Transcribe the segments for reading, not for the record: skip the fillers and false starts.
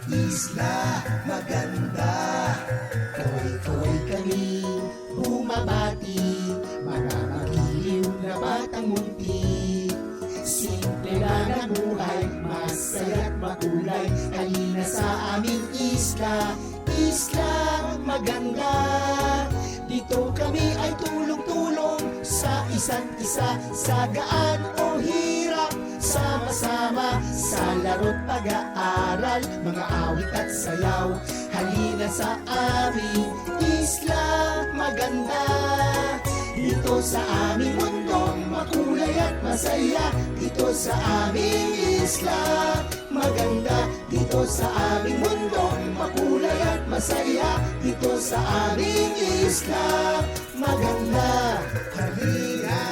Isla maganda, kaway-kaway kami bumabati, mga magiliw na batang munti. Simple lang ang buhay, masaya't makulay. Halina sa aming isla, isla maganda. Dito kami ay tulong-tulong sa isa't isa, sa gaan o hirap. Sama-sama sa laro't pag-aaral, mga awit at sayaw. Halina sa aming isla maganda. Dito sa aming mundong makulay at masaya. Dito sa aming isla maganda. Dito sa aming mundong makulay at masaya. Dito sa aming isla maganda. Halina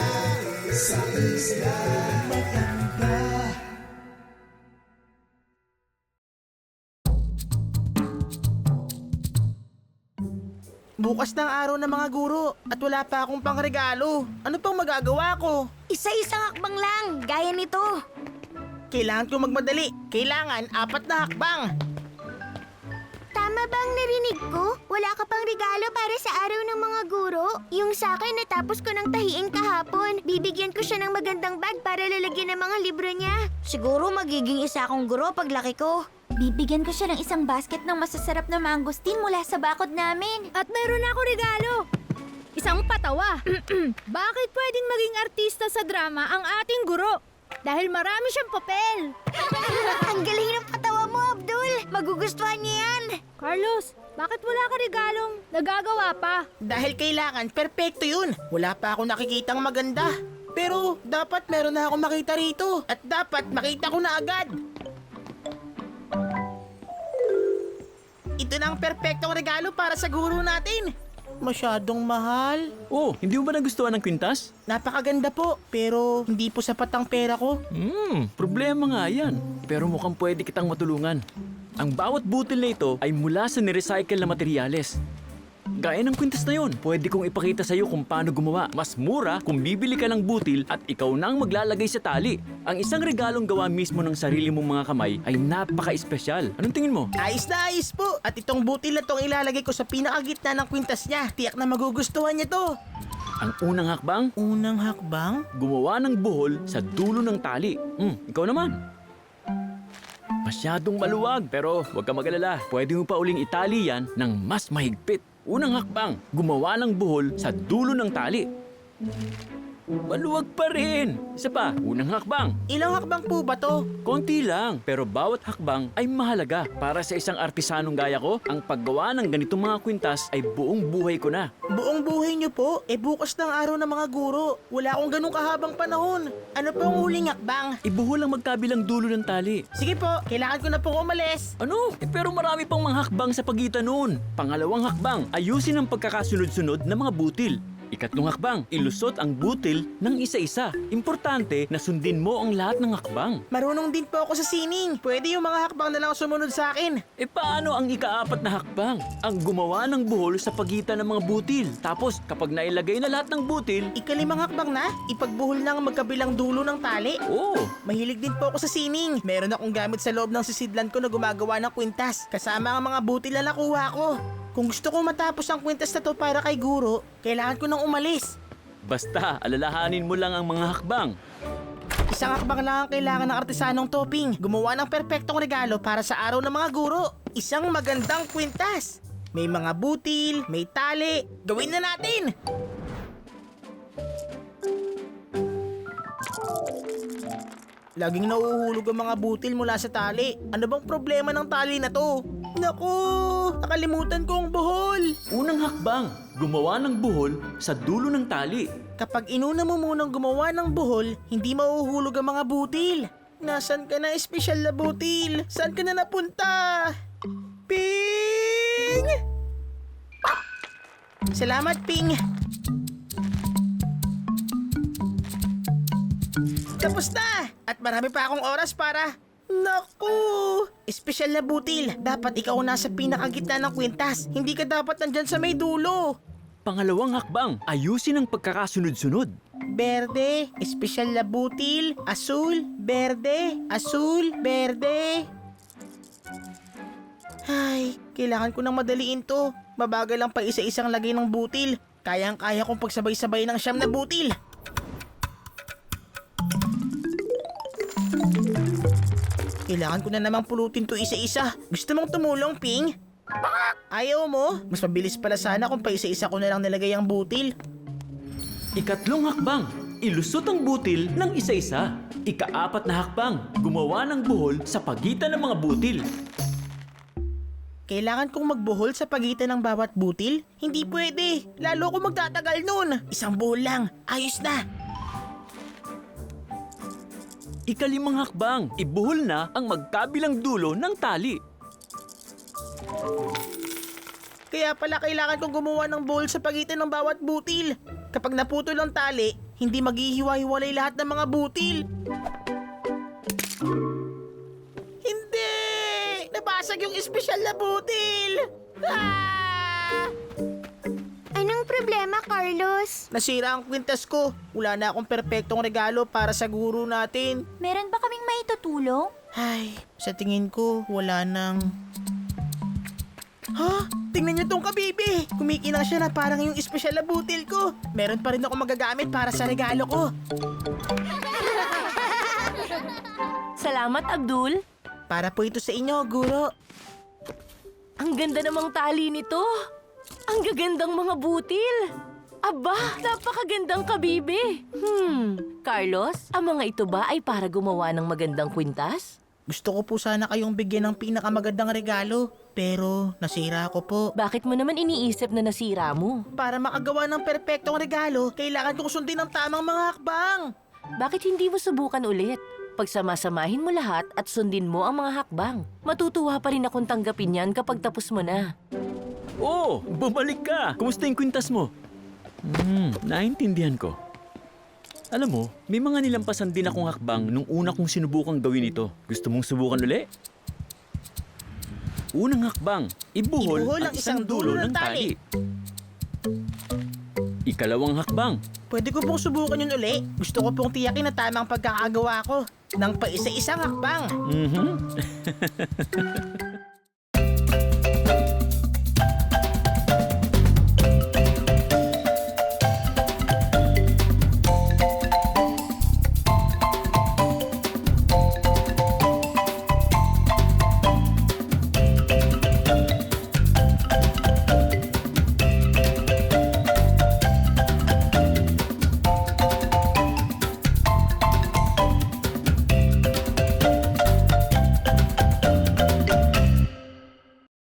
sa isla maganda. Bukas ng araw ng mga guro at wala pa akong pangregalo. Ano pang magagawa ko? Isa-isang hakbang lang, gaya nito. Kailangan ko magmadali. Kailangan 4 na hakbang. Tama bang narinig ko? Wala ka pang regalo para sa araw ng mga guro? Yung sa akin natapos ko ng tahiin kahapon. Bibigyan ko siya ng magandang bag para lalagyan ng mga libro niya. Siguro magiging isa akong guro paglaki ko. Bibigyan ko siya ng isang basket ng masasarap na mangosteen mula sa bakod namin. At mayroon ako regalo. Isang patawa. Bakit pwedeng maging artista sa drama ang ating guro? Dahil marami siyang papel. Ang galing ng patawa mo, Abdul. Magugustuhan niya yan. Carlos, bakit wala ka regalong nagagawa pa? Dahil kailangan, perpekto yun. Wala pa akong nakikitang maganda. Pero dapat meron na akong makita rito. At dapat makita ko na agad. Ito na ang perpektong regalo para sa guro natin. Masyadong mahal. Oh, hindi mo ba nagustuhan ng kwintas? Napakaganda po, pero hindi po sapat ang pera ko. Problema nga yan. Pero mukhang pwede kitang matulungan. Ang bawat butil na ito ay mula sa nirecycle na materyales. Gaya ng kwintas na yun, pwede kong ipakita sa'yo kung paano gumawa. Mas mura kung bibili ka ng butil at ikaw na ang maglalagay sa tali. Ang isang regalong gawa mismo ng sarili mong mga kamay ay napaka-espesyal. Anong tingin mo? Ayos na ayos po. At itong butil na itong ilalagay ko sa pinakagitna ng kwintas niya. Tiyak na magugustuhan niya to. Ang unang hakbang, Unang hakbang? gumawa ng buhol sa dulo ng tali. Ikaw naman. Masyadong maluwag, pero huwag ka mag-alala. Pwede mo pa uling itali yan ng mas mahigpit. Unang hakbang, gumawa ng buhol sa dulo ng tali. Maluwag pa rin. Isa pa, unang hakbang. Ilang hakbang po ba to? Konti lang, pero bawat hakbang ay mahalaga. Para sa isang artisanong gaya ko, ang paggawa ng ganitong mga kwintas ay buong buhay ko na. Buong buhay niyo po? Bukas ng araw ng mga guro. Wala akong ganung kahabang panahon. Ano po ang huling hakbang? Ibuhol ang magkabilang dulo ng tali. Sige po, kailangan ko na pong umalis. Ano? Pero marami pang mga hakbang sa pagitan nun. Pangalawang hakbang, ayusin ang pagkakasunod-sunod ng mga butil. Ikatlong hakbang, ilusot ang butil ng isa-isa. Importante na sundin mo ang lahat ng hakbang. Marunong din po ako sa sining. Pwede yung mga hakbang na lang sumunod sa akin. Paano ang ika-4 na hakbang? Ang gumawa ng buhol sa pagitan ng mga butil. Tapos, kapag nailagay na lahat ng butil, Ikalimang hakbang na, ipagbuhol ng magkabilang dulo ng tali. Mahilig din po ako sa sining. Meron akong gamit sa loob ng sisidlan ko na gumagawa ng kwintas. Kasama ang mga butil na nakuha ko. Kung gusto kong matapos ang kwintas na to para kay guro, kailangan ko nang umalis. basta alalahanin mo lang ang mga hakbang. Isang hakbang lang ang kailangan ng artisanong topping. Gumawa ng perpektong regalo para sa araw ng mga guro. Isang magandang kwintas. May mga butil, may tali. Gawin na natin! Laging nauuhulog ang mga butil mula sa tali. Ano bang problema ng tali na to? Naku! Nakalimutan ko ang buhol! Unang hakbang, gumawa ng buhol sa dulo ng tali. Kapag inuna mo munang gumawa ng buhol, hindi mauhulog ang mga butil. Nasaan ka na, espesyal na butil? Saan ka na napunta? Ping! Salamat, Ping! Tapos na! At marami pa akong oras para... Naku! Espesyal na butil. Dapat ikaw nasa pinakagitna ng kwintas. Hindi ka dapat nandyan sa may dulo. Pangalawang hakbang, ayusin ang pagkakasunod-sunod. berde, espesyal na butil, asul, berde, asul, berde. Ay, kailangan ko nang madaliin to. Mabagal lang pa isa-isang lagay ng butil. Kayang-kaya kong pagsabay-sabay ng 9 na butil. Kailangan ko na namang pulutin to isa-isa. Gusto mong tumulong, Ping? Ayaw mo? Mas mabilis pala sana kung pa isa-isa ko na lang nilagay ang butil. Ikatlong hakbang, ilusot ang butil ng isa-isa. Ika-4 na hakbang, gumawa ng buhol sa pagitan ng mga butil. Kailangan kong magbuhol sa pagitan ng bawat butil? Hindi pwede. Lalo ko magtatagal nun. Isang buhol lang. Ayos na. Ika-5 hakbang, ibuhol na ang magkabilang dulo ng tali. Kaya pala kailangan kong gumawa ng buhol sa pagitan ng bawat butil. Kapag naputol ang tali, hindi maghihiwa-hiwalay lahat ng mga butil. Hindi! Nabasag yung espesyal na butil! Ah! Anong problema, Carlos? Nasira ang kwintas ko. Wala na akong perpektong regalo para sa guro natin. Meron ba kaming maitutulong? Ay, sa tingin ko, wala nang... Ha? Tingnan niyo tong kabibi! Kumikinang siya na parang yung espesyal na butil ko. Meron pa rin ako magagamit para sa regalo ko. Salamat, Abdul. Para po ito sa inyo, guro. Ang ganda namang tali nito. Ang gagandang mga butil. Aba, napakagandang kabibi. Carlos, ang mga ito ba ay para gumawa ng magandang kwintas? Gusto ko po sana kayong bigyan ng pinakamagandang regalo. Pero nasira ko po. Bakit mo naman iniisip na nasira mo? Para makagawa ng perpektong regalo, kailangan kong sundin ang tamang mga hakbang. Bakit hindi mo subukan ulit? Pagsamasamahin mo lahat at sundin mo ang mga hakbang. Matutuwa pa rin akong tanggapin yan kapag tapos mo na. Oh, bumalik ka! Kumusta yung kwintas mo? Naintindihan ko. Alam mo, may mga nilampasan din akong hakbang nung una kong sinubukang gawin ito. Gusto mong subukan uli? Unang hakbang, ibuhol ang isang dulo ng tali. Ikalawang hakbang, Pwede ko pong subukan yun uli. Gusto ko pong tiyakin na tama ang pagkakagawa ko. Nang pa isa-isang hakbang.